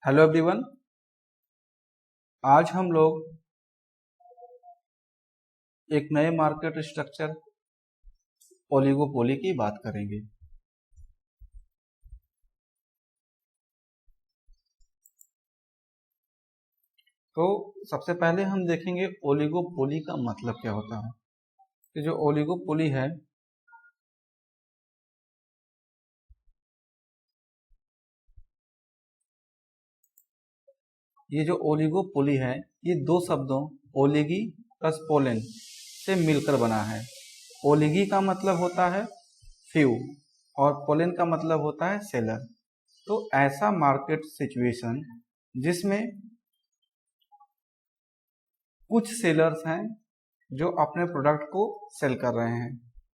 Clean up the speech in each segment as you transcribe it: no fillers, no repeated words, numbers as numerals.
Hello everyone. आज हम लोग एक नए मार्केट स्ट्रक्चर ओलिगोपोली की बात करेंगे। तो सबसे पहले हम देखेंगे ओलिगोपोली का मतलब क्या होता है। तो जो ओलिगोपोली है ये दो शब्दों ओलिगी प्लस पोलेन से मिलकर बना है। ओलिगी का मतलब होता है फ्यू और पोलेन का मतलब होता है सेलर। तो ऐसा मार्केट सिचुएशन जिसमें कुछ सेलर्स हैं जो अपने प्रोडक्ट को सेल कर रहे हैं,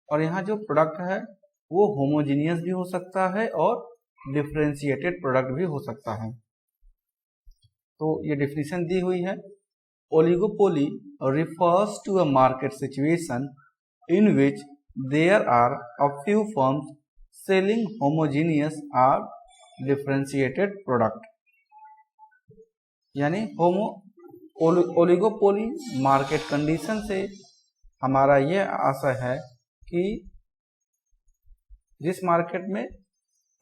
और यहाँ जो प्रोडक्ट है वो होमोजीनियस भी हो सकता है और डिफरेंशिएटेड प्रोडक्ट भी हो सकता है। तो ये डेफिनेशन दी हुई है। Oligopoly refers to a market situation in which there are a few firms selling homogeneous or differentiated product। यानी ओलिगोपोली मार्केट कंडीशन से हमारा यह आशय है कि जिस मार्केट में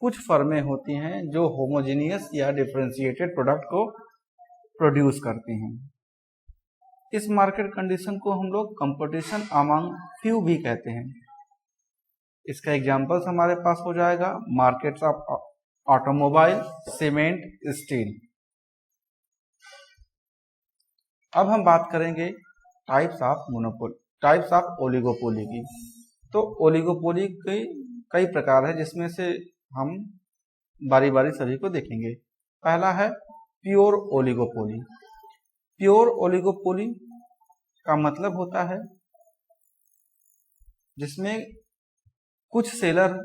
कुछ फर्में होती हैं जो होमोजेनियस या डिफरेंशिएटेड प्रोडक्ट को प्रोड्यूस करती हैं। इस मार्केट कंडीशन को हम लोग कंपटीशन अमंग फ्यू भी कहते हैं। इसका एग्जांपल्स हमारे पास हो जाएगा markets of automobile, cement, steel. अब हम बात करेंगे टाइप्स ऑफ ओलिगोपोली की। तो ओलिगोपोली के कई प्रकार है जिसमें से हम बारी बारी सभी को देखेंगे। पहला है प्योर ओलिगोपोली। प्योर ओलिगोपोली का मतलब होता है जिसमें कुछ सेलर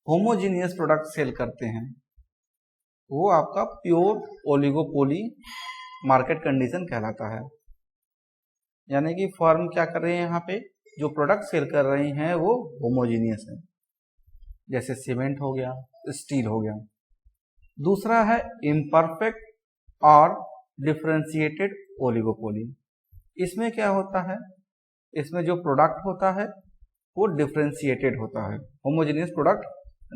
होमोजीनियस प्रोडक्ट सेल करते हैं, वो आपका प्योर ओलिगोपोली मार्केट कंडीशन कहलाता है। यानी कि फर्म क्या कर रहे हैं, यहाँ पे जो प्रोडक्ट सेल कर रहे हैं वो होमोजीनियस है, जैसे सीमेंट हो गया, स्टील हो गया। दूसरा है इम्परफेक्ट और डिफरेंशिएटेड ओलिगोपोली। इसमें क्या होता है, इसमें जो प्रोडक्ट होता है वो डिफरेंशिएटेड होता है, होमोजेनियस प्रोडक्ट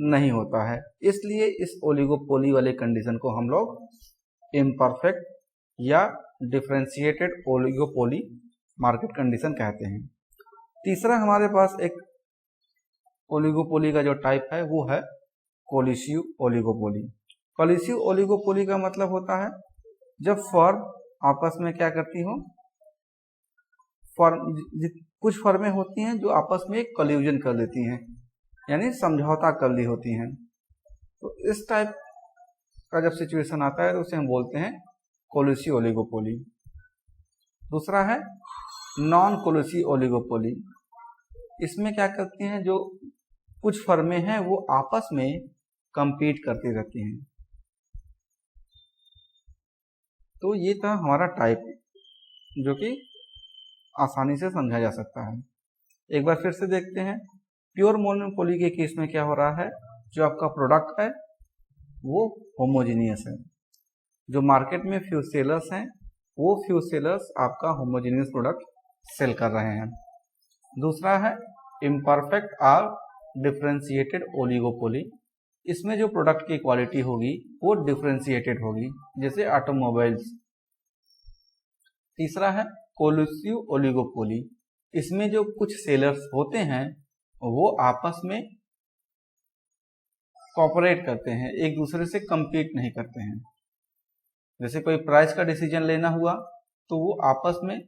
नहीं होता है। इसलिए इस ओलिगोपोली वाले कंडीशन को हम लोग इम्परफेक्ट या डिफरेंशिएटेड ओलिगोपोली मार्केट कंडीशन कहते हैं। तीसरा हमारे पास एक ओलिगोपोली का जो टाइप है वो है कोलिसिव ओलिगोपोली। कोलिसिव ओलिगोपोली का मतलब होता है जब फर्म आपस में क्या करती हो, कुछ फर्में होती हैं जो आपस में कल्यूजन कर लेती हैं, यानी समझौता कर ली होती हैं। तो इस टाइप का जब सिचुएशन आता है तो उसे हम बोलते हैं कोलिसिव ओलिगोपोली। दूसरा है नॉन कोलिसिव ओलिगोपोली। इसमें क्या करती हैं, जो कुछ फर्में हैं वो आपस में कंपीट करती रहती हैं। तो ये था हमारा टाइप जो कि आसानी से समझा जा सकता है। एक बार फिर से देखते हैं। प्योर मोनोपोली के केस में क्या हो रहा है, जो आपका प्रोडक्ट है वो होमोजीनियस है। जो मार्केट में फ्यू सेलर्स हैं वो फ्यू सेलर्स आपका होमोजीनियस प्रोडक्ट सेल कर रहे हैं। दूसरा है इम्परफेक्ट और डिफरेंशिएटेड ओलिगोपोली। इसमें जो प्रोडक्ट की क्वालिटी होगी वो डिफरेंशिएटेड होगी, जैसे ऑटोमोबाइल्स। तीसरा है कोलिसिव ओलिगोपोली। इसमें जो कुछ सेलर्स होते हैं वो आपस में कोऑपरेट करते हैं, एक दूसरे से compete नहीं करते हैं। जैसे कोई प्राइस का डिसीजन लेना हुआ तो वो आपस में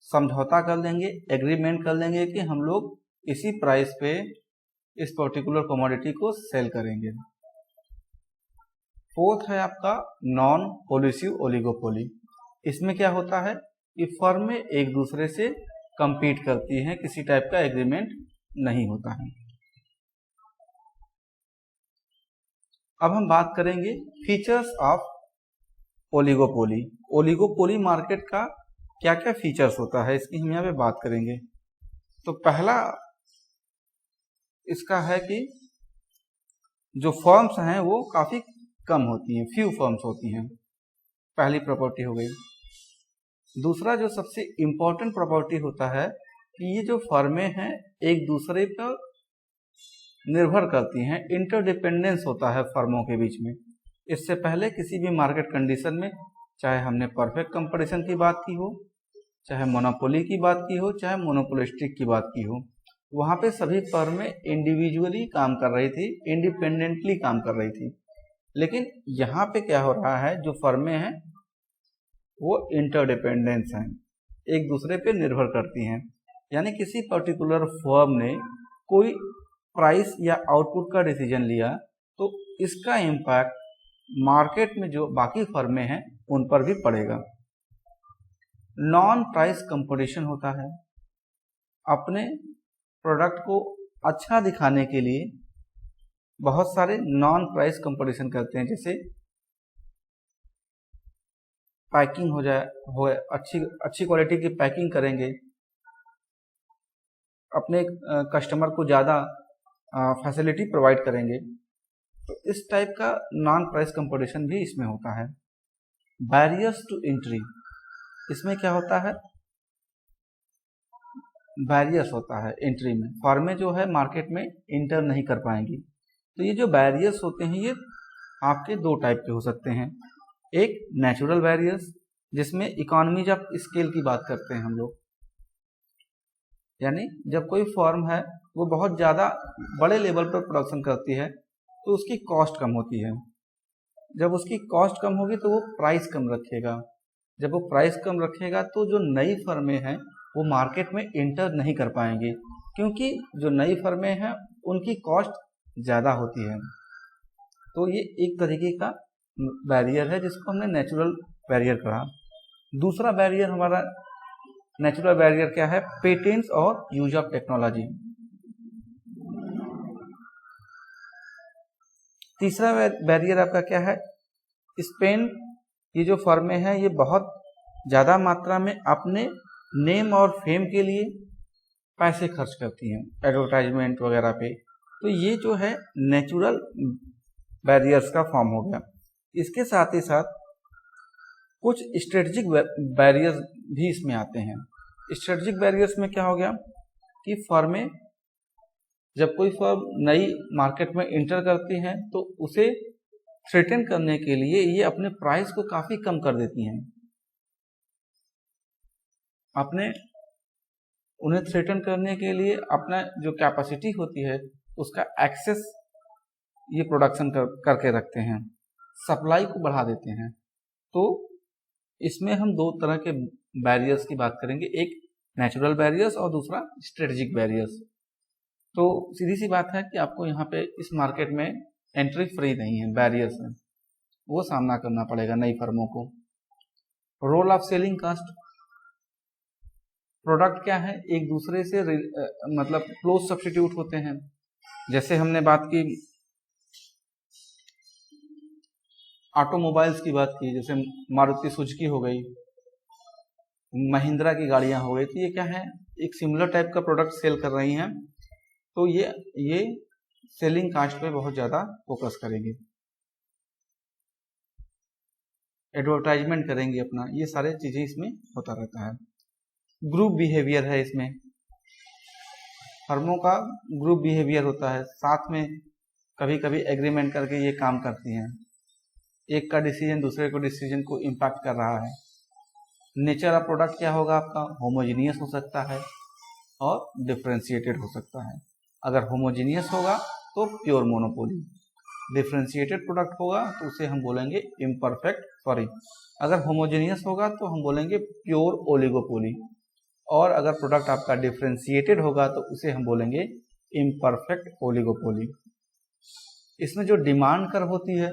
समझौता कर लेंगे, एग्रीमेंट कर लेंगे कि हम लोग इसी प्राइस पे इस पर्टिकुलर कमोडिटी को सेल करेंगे। फोर्थ है आपका नॉन कोलिसिव ओलिगोपोली। इसमें क्या होता है कि फर्म में एक दूसरे से compete करती हैं, किसी टाइप का एग्रीमेंट नहीं होता है। अब हम बात करेंगे features of oligopoly. Oligopoly market का क्या क्या फीचर्स होता है इसकी हम यहाँ पे बात करेंगे। तो पहला इसका है कि जो फर्म्स हैं वो काफी कम होती हैं, फ्यू फर्म्स होती हैं। पहली प्रॉपर्टी हो गई। दूसरा जो सबसे इम्पोर्टेंट प्रॉपर्टी होता है कि ये जो फर्में हैं एक दूसरे पर निर्भर करती हैं, इंटरडिपेंडेंस होता है फर्मों के बीच में। इससे पहले किसी भी मार्केट कंडीशन में, चाहे हमने परफेक्ट कंपटीशन की बात की हो, चाहे मोनोपोली की बात की हो, चाहे मोनोपोलिस्टिक की बात की हो, वहाँ पे सभी फर्में इंडिविजुअली काम कर रही थी, इंडिपेंडेंटली काम कर रही थी। लेकिन यहाँ पे क्या हो रहा है, जो फर्में हैं वो इंटरडिपेंडेंस हैं, एक दूसरे पे निर्भर करती हैं। यानी किसी पर्टिकुलर फर्म ने कोई प्राइस या आउटपुट का डिसीजन लिया तो इसका इम्पैक्ट मार्केट में जो बाकी फर्में हैं उन पर भी पड़ेगा। नॉन प्राइस कंपटीशन होता है। अपने प्रोडक्ट को अच्छा दिखाने के लिए बहुत सारे नॉन प्राइस कंपटीशन करते हैं, जैसे पैकिंग हो अच्छी क्वालिटी की पैकिंग करेंगे, अपने कस्टमर को ज़्यादा फैसिलिटी प्रोवाइड करेंगे। तो इस टाइप का नॉन प्राइस कंपटीशन भी इसमें होता है। बैरियर्स टू एंट्री, इसमें क्या होता है, बैरियर्स होता है एंट्री में, फर्में जो है मार्केट में इंटर नहीं कर पाएंगी। तो ये जो बैरियर्स होते हैं ये आपके दो टाइप के हो सकते हैं। एक नेचुरल बैरियर्स, जिसमें इकोनॉमीज ऑफ स्केल की बात करते हैं हम लोग, यानी जब कोई फर्म है वो बहुत ज़्यादा बड़े लेवल पर प्रोडक्शन करती है तो उसकी कॉस्ट कम होती है। जब उसकी कॉस्ट कम होगी तो वो प्राइस कम रखेगा। जब वो प्राइस कम रखेगा तो जो नई फर्में हैं वो मार्केट में इंटर नहीं कर पाएंगे, क्योंकि जो नई फर्में हैं उनकी कॉस्ट ज़्यादा होती है। तो ये एक तरीके का बैरियर है जिसको हमने नेचुरल बैरियर कहा। दूसरा बैरियर हमारा नेचुरल बैरियर क्या है, पेटेंट्स और यूज ऑफ टेक्नोलॉजी। तीसरा बैरियर आपका क्या है, स्पेंड। ये जो फर्में हैं ये बहुत ज़्यादा मात्रा में अपने नेम और फेम के लिए पैसे खर्च करती हैं, एडवर्टाइजमेंट वगैरह पे। तो ये जो है नेचुरल बैरियर्स का फॉर्म हो गया। इसके साथ ही साथ कुछ स्ट्रेटजिक बैरियर्स भी इसमें आते हैं। स्ट्रेटजिक बैरियर्स में क्या हो गया कि फर्में, जब कोई फर्म नई मार्केट में इंटर करती हैं तो उसे थ्रेटन करने के लिए ये अपने प्राइस को काफ़ी कम कर देती हैं। उन्हें थ्रेटन करने के लिए अपना जो कैपेसिटी होती है उसका एक्सेस ये प्रोडक्शन करके रखते हैं, सप्लाई को बढ़ा देते हैं। तो इसमें हम दो तरह के बैरियर्स की बात करेंगे, एक नेचुरल बैरियर्स और दूसरा स्ट्रेटजिक बैरियर्स। तो सीधी सी बात है कि आपको यहाँ पे इस मार्केट में एंट्री फ्री नहीं है, बैरियर्स है, वो सामना करना पड़ेगा नई फर्मों को। Role of selling cost, product क्या है एक दूसरे से मतलब क्लोज सब्स्टिट्यूट होते हैं। जैसे हमने बात की ऑटोमोबाइल्स की बात की, जैसे मारुति सुजुकी हो गई, महिंद्रा की गाड़ियां हो गई, तो ये क्या है एक सिमिलर टाइप का प्रोडक्ट सेल कर रही हैं। तो ये सेलिंग कास्ट पे बहुत ज़्यादा फोकस करेंगे, एडवर्टाइजमेंट करेंगे अपना, ये सारे चीज़ें इसमें होता रहता है। ग्रुप बिहेवियर है इसमें, फर्मों का ग्रुप बिहेवियर होता है, साथ में कभी कभी एग्रीमेंट करके ये काम करती हैं। एक का डिसीजन दूसरे को डिसीजन को इम्पैक्ट कर रहा है। नेचर ऑफ प्रोडक्ट क्या होगा आपका, होमोजीनियस हो सकता है और डिफरेंशिएटेड हो सकता है। अगर होमोजीनियस होगा तो प्योर मोनोपोली, डिफरेंशिएटेड प्रोडक्ट होगा तो उसे हम बोलेंगे इम्परफेक्ट, अगर होमोजीनियस होगा तो हम बोलेंगे प्योर ओलिगोपोली, और अगर प्रोडक्ट आपका डिफरेंशिएटेड होगा तो उसे हम बोलेंगे इम्परफेक्ट ओलिगोपोली। इसमें जो डिमांड कर्व होती है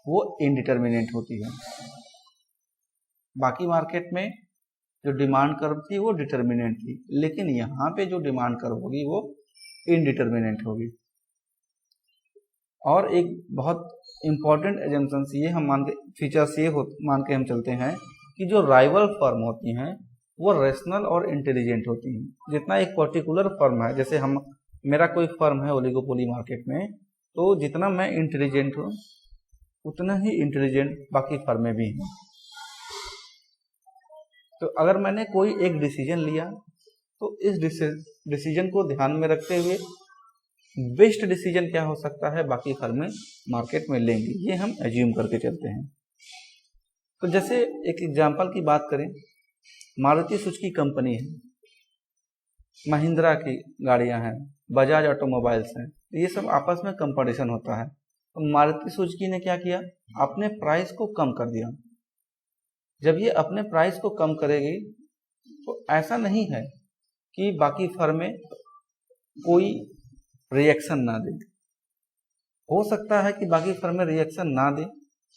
वो इनडिटर्मिनेट होती है। बाकी मार्केट में जो डिमांड कर्व थी वो डिटर्मिनेट थी, लेकिन यहाँ पे जो डिमांड कर्व होगी वो इनडिटर्मिनेट होगी। और एक बहुत इंपॉर्टेंट एजम्पशंस ये हम फीचर्स ये मान के हम चलते हैं कि जो राइवल फर्म होती हैं वो रेशनल और इंटेलिजेंट होती हैं। जितना एक पर्टिकुलर फर्म है, जैसे मेरा कोई फर्म है ओलिगोपोली मार्केट में, तो जितना मैं इंटेलिजेंट हूँ उतना ही इंटेलिजेंट बाकी फर्में भी हैं। तो अगर मैंने कोई एक डिसीजन लिया तो इस डिसीजन को ध्यान में रखते हुए बेस्ट डिसीजन क्या हो सकता है बाकी फर्में मार्केट में लेंगी, ये हम एज्यूम करके चलते हैं। तो जैसे एक एग्जांपल की बात करें, मारुति सुजुकी कंपनी है, महिंद्रा की गाड़ियां हैं, बजाज ऑटोमोबाइल्स हैं, ये सब आपस में कंपटीशन होता है। तो मारुति सुजुकी ने क्या किया, अपने प्राइस को कम कर दिया। जब ये अपने प्राइस को कम करेगी तो ऐसा नहीं है कि बाकी फर्में कोई रिएक्शन ना दे। हो सकता है कि बाकी फर्में रिएक्शन ना दे,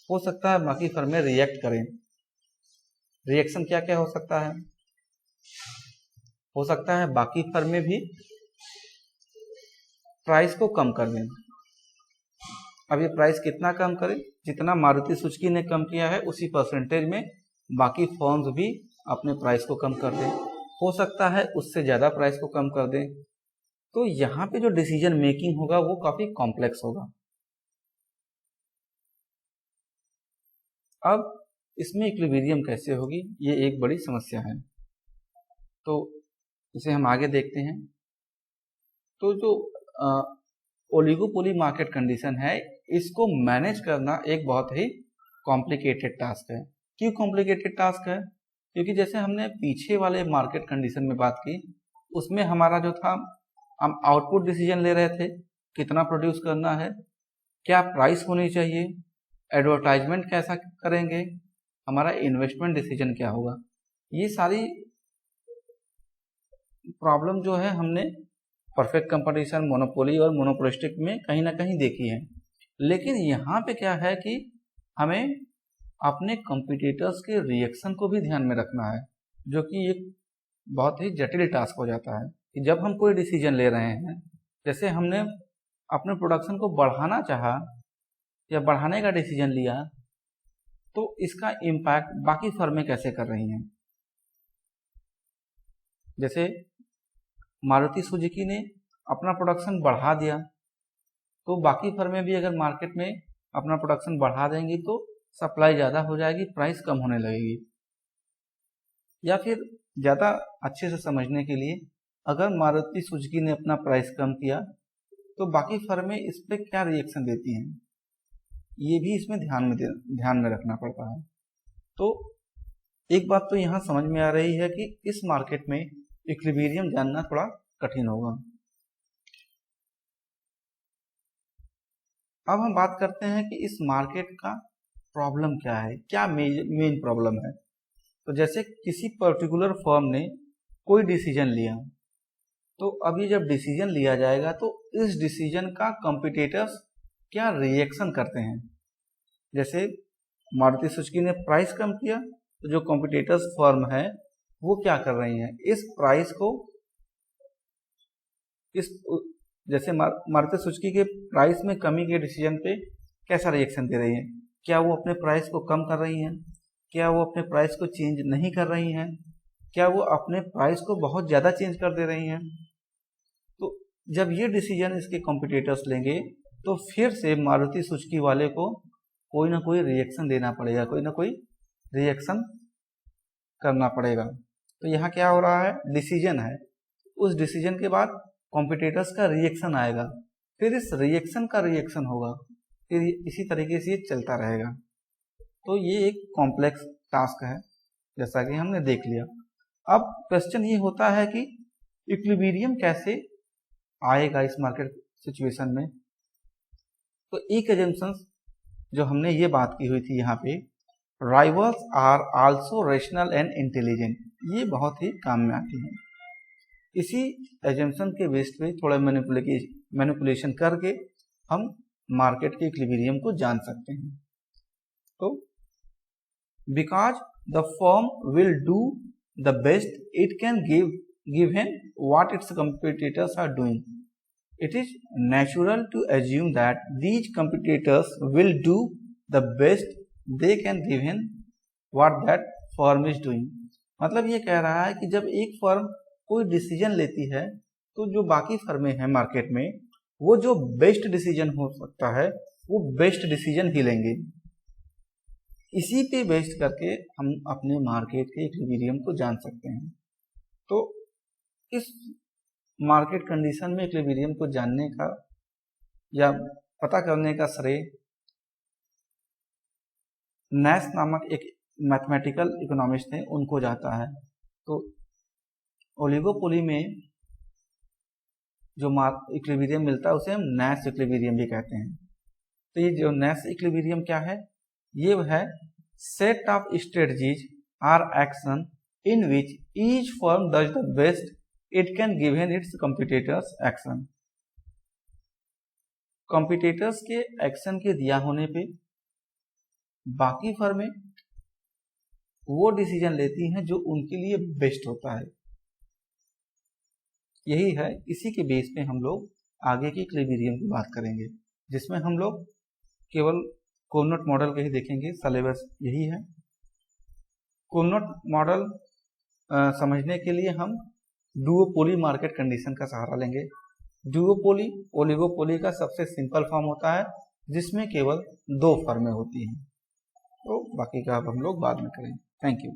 हो सकता है बाकी फर्में रिएक्ट करें। रिएक्शन क्या क्या हो सकता है? हो सकता है बाकी फर्में भी प्राइस को कम कर दें। अब ये प्राइस कितना कम करें? जितना मारुति सुजुकी ने कम किया है उसी परसेंटेज में बाकी फर्म्स भी अपने प्राइस को कम कर दें। हो सकता है उससे ज़्यादा प्राइस को कम कर दें। तो यहाँ पे जो डिसीजन मेकिंग होगा वो काफ़ी कॉम्प्लेक्स होगा। अब इसमें इक्विलिब्रियम कैसे होगी, ये एक बड़ी समस्या है। तो इसे हम आगे देखते हैं। तो जो ओलिगोपोली मार्केट कंडीशन है, इसको मैनेज करना एक बहुत ही कॉम्प्लिकेटेड टास्क है। क्यों कॉम्प्लिकेटेड टास्क है? क्योंकि जैसे हमने पीछे वाले मार्केट कंडीशन में बात की, उसमें हमारा जो था, हम आउटपुट डिसीजन ले रहे थे, कितना प्रोड्यूस करना है, क्या प्राइस होनी चाहिए, एडवर्टाइजमेंट कैसा करेंगे, हमारा इन्वेस्टमेंट डिसीजन क्या होगा। ये सारी प्रॉब्लम जो है हमने परफेक्ट कंपटीशन, मोनोपोली और मोनोपोलिस्टिक में कहीं ना कहीं देखी है। लेकिन यहाँ पे क्या है कि हमें अपने कॉम्पिटिटर्स के रिएक्शन को भी ध्यान में रखना है, जो कि एक बहुत ही जटिल टास्क हो जाता है। कि जब हम कोई डिसीजन ले रहे हैं, जैसे हमने अपने प्रोडक्शन को बढ़ाना चाहा या बढ़ाने का डिसीजन लिया, तो इसका इम्पैक्ट बाकी फर्में कैसे कर रही हैं। जैसे मारुति सुजुकी ने अपना प्रोडक्शन बढ़ा दिया, तो बाकी फर्में भी अगर मार्केट में अपना प्रोडक्शन बढ़ा देंगी तो सप्लाई ज़्यादा हो जाएगी, प्राइस कम होने लगेगी। या फिर ज़्यादा अच्छे से समझने के लिए, अगर मारुति सुजुकी ने अपना प्राइस कम किया तो बाकी फर्में इस पर क्या रिएक्शन देती हैं, ये भी इसमें ध्यान में रखना पड़ता है। तो एक बात तो यहाँ समझ में आ रही है कि इस मार्केट में इक्विलिब्रियम जानना थोड़ा कठिन होगा। अब हम बात करते हैं कि इस मार्केट का प्रॉब्लम क्या है, क्या मेन प्रॉब्लम है। तो जैसे किसी पर्टिकुलर फर्म ने कोई डिसीजन लिया, तो अभी जब डिसीजन लिया जाएगा तो इस डिसीजन का कॉम्पिटिटर्स क्या रिएक्शन करते हैं। जैसे मारुति सुजुकी ने प्राइस कम किया, तो जो कॉम्पिटिटर्स फर्म है वो क्या कर रही हैं, इस प्राइस को, जैसे मारुति सुजुकी के प्राइस में कमी के डिसीजन पे कैसा रिएक्शन दे रही है। क्या वो अपने प्राइस को कम कर रही हैं, क्या वो अपने प्राइस को चेंज नहीं कर रही हैं, क्या वो अपने प्राइस को बहुत ज़्यादा चेंज कर दे रही हैं। तो जब ये डिसीजन इसके कॉम्पिटिटर्स लेंगे तो फिर से मारुति सुजुकी वाले को कोई ना कोई रिएक्शन देना पड़ेगा, कोई ना कोई रिएक्शन करना पड़ेगा। तो यहाँ क्या हो रहा है, डिसीजन है, उस डिसीजन के बाद कॉम्पिटिटर्स का रिएक्शन आएगा, फिर इस रिएक्शन का रिएक्शन होगा, फिर इसी तरीके से ये चलता रहेगा। तो ये एक कॉम्प्लेक्स टास्क है, जैसा कि हमने देख लिया। अब क्वेश्चन ये होता है कि इक्विलिब्रियम कैसे आएगा इस मार्केट सिचुएशन में। तो एक एजम्पशंस जो हमने ये बात की हुई थी यहाँ पे, rivals are also rational and intelligent, ये बहुत ही काम में आती है। इसी एजम्पशन के बेस पे थोड़ा मैनिपुलेशन करके हम मार्केट के इक्विलिब्रियम को जान सकते हैं। तो because the firm will do the best it can given what its competitors are doing, it is natural to assume that these competitors will do the best they can given what that firm is doing। मतलब ये कह रहा है कि जब एक firm कोई decision लेती है तो जो बाकी फर्में हैं मार्केट में, वो जो बेस्ट डिसीजन हो सकता है वो बेस्ट डिसीजन ही लेंगे। इसी पे बेस्ड करके हम अपने मार्केट के इक्विलिब्रियम को जान सकते हैं। तो इस मार्केट कंडीशन में इक्विलिब्रियम को जानने का या पता करने का श्रेय नैश नामक एक मैथमेटिकल इकोनॉमिस्ट थे, उनको जाता है। तो ओलिगोपोली में जो इक्विलिब्रियम मिलता है उसे हम नैश इक्विलिब्रियम भी कहते हैं। तो ये जो नैश इक्विलिब्रियम क्या है, ये है set of strategies or action in which each firm does the best it can given its competitors action. Competitors के एक्शन के दिया होने पे बाकी फर्में वो डिसीजन लेती हैं जो उनके लिए बेस्ट होता है। यही है, इसी के बेस पे हम लोग आगे की इक्विलिब्रियम की बात करेंगे, जिसमें हम लोग केवल कोनोट मॉडल के ही देखेंगे। सिलेबस यही है। कोनोट मॉडल समझने के लिए हम डुओपोली मार्केट कंडीशन का सहारा लेंगे। डुओपोली ओलिगोपोली का सबसे सिंपल फॉर्म होता है, जिसमें केवल 2 फर्में होती हैं। तो बाकी का अब हम लोग बाद में करेंगे। Thank you.